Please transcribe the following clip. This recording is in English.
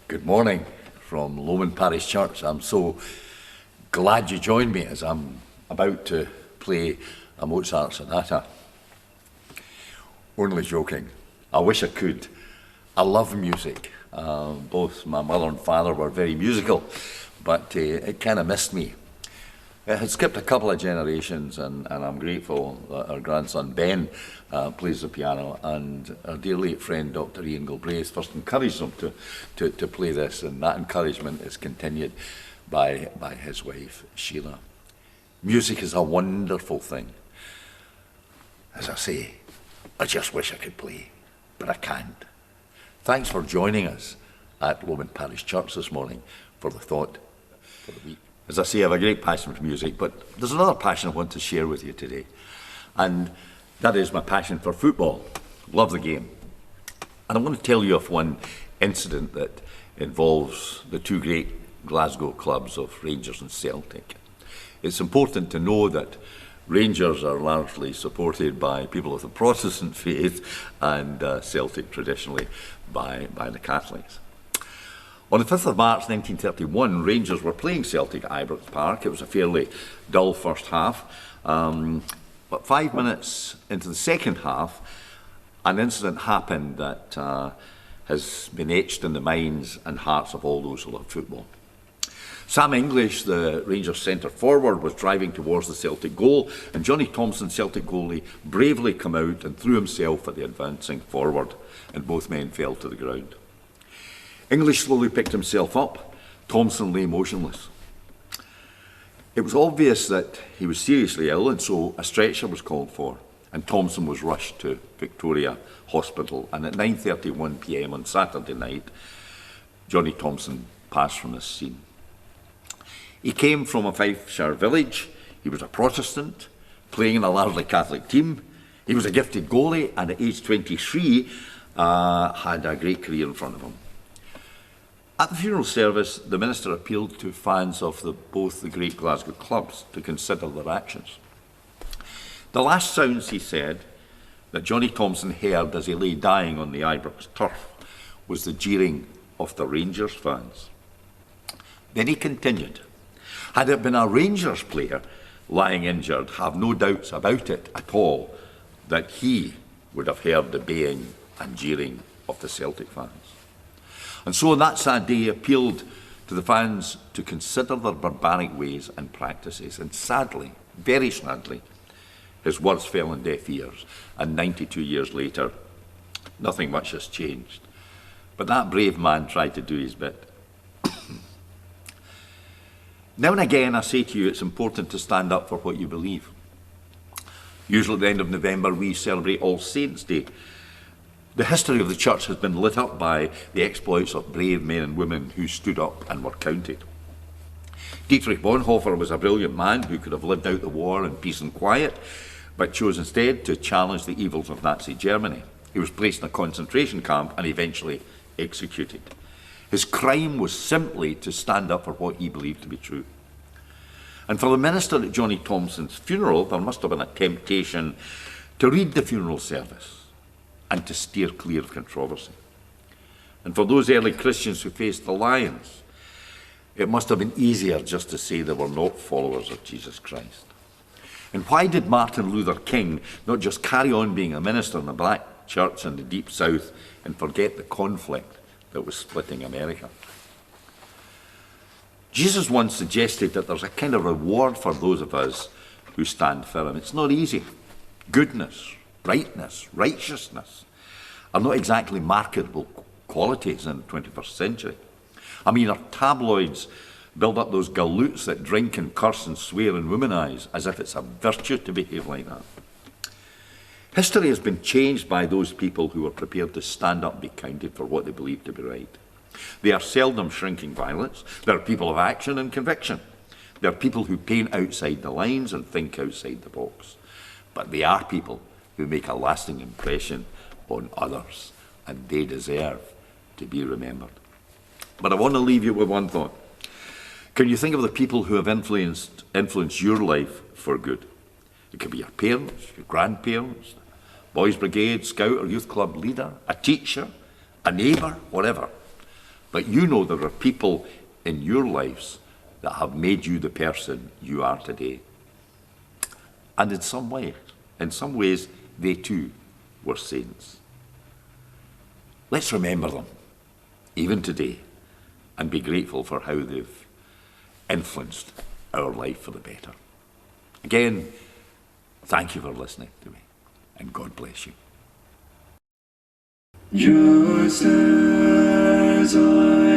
Good morning from Lowman Parish Church. I'm so glad you joined me as I'm about to play a Mozart sonata. Only joking. I wish I could. I love music. Both my mother and father were very musical, but it kind of missed me. It had skipped a couple of generations, and I'm grateful that our grandson Ben plays the piano, and our dear late friend Dr. Ian Miller first encouraged him to play this, and that encouragement is continued by his wife Sheila. Music is a wonderful thing. As I say, I just wish I could play, but I can't. Thanks for joining us at Lowman Parish Church this morning for the thought for the week. As I say, I have a great passion for music, but there's another passion I want to share with you today, and that is my passion for football. Love the game. And I want to tell you of one incident that involves the two great Glasgow clubs of Rangers and Celtic. It's important to know that Rangers are largely supported by people of the Protestant faith, and Celtic traditionally by the Catholics. On the 5th of March 1931, Rangers were playing Celtic at Ibrox Park. It was a fairly dull first half, but 5 minutes into the second half, an incident happened that has been etched in the minds and hearts of all those who love football. Sam English, the Rangers centre forward, was driving towards the Celtic goal, and Johnny Thompson, Celtic goalie, bravely came out and threw himself at the advancing forward, and both men fell to the ground. English slowly picked himself up. Thompson lay motionless. It was obvious that he was seriously ill, and so a stretcher was called for, and Thompson was rushed to Victoria Hospital. And at 9:31 p.m. on Saturday night, Johnny Thompson passed from this scene. He came from a Fifeshire village. He was a Protestant, playing in a largely Catholic team. He was a gifted goalie, and at age 23, had a great career in front of him. At the funeral service, the minister appealed to fans of both the great Glasgow clubs to consider their actions. The last sounds, he said, that Johnny Thompson heard as he lay dying on the Ibrox turf was the jeering of the Rangers fans. Then he continued, had it been a Rangers player lying injured, have no doubts about it at all, that he would have heard the baying and jeering of the Celtic fans. And so on that sad day, he appealed to the fans to consider their barbaric ways and practices. And sadly, very sadly, his words fell on deaf ears. And 92 years later, nothing much has changed. But that brave man tried to do his bit. Now and again, I say to you, it's important to stand up for what you believe. Usually at the end of November, we celebrate All Saints' Day. The history of the church has been lit up by the exploits of brave men and women who stood up and were counted. Dietrich Bonhoeffer was a brilliant man who could have lived out the war in peace and quiet, but chose instead to challenge the evils of Nazi Germany. He was placed in a concentration camp and eventually executed. His crime was simply to stand up for what he believed to be true. And for the minister at Johnny Thompson's funeral, there must have been a temptation to read the funeral service and to steer clear of controversy. And for those early Christians who faced the lions, it must have been easier just to say they were not followers of Jesus Christ. And why did Martin Luther King not just carry on being a minister in the black church in the deep south and forget the conflict that was splitting America? Jesus once suggested that there's a kind of reward for those of us who stand firm. It's not easy. Goodness, rightness, righteousness are not exactly marketable qualities in the 21st century. I mean, our tabloids build up those galoots that drink and curse and swear and womanize as if it's a virtue to behave like that. History has been changed by those people who are prepared to stand up and be counted for what they believe to be right. They are seldom shrinking violets. They're people of action and conviction. They're people who paint outside the lines and think outside the box. But they are people who make a lasting impression on others, and they deserve to be remembered. But I want to leave you with one thought. Can you think of the people who have influenced your life for good? It could be your parents, your grandparents, Boys Brigade, Scout or Youth Club leader, a teacher, a neighbour, whatever. But you know there are people in your lives that have made you the person you are today. And in some ways, they too were saints. Let's remember them, even today, and be grateful for how they've influenced our life for the better. Again, thank you for listening to me, and God bless you. Just as I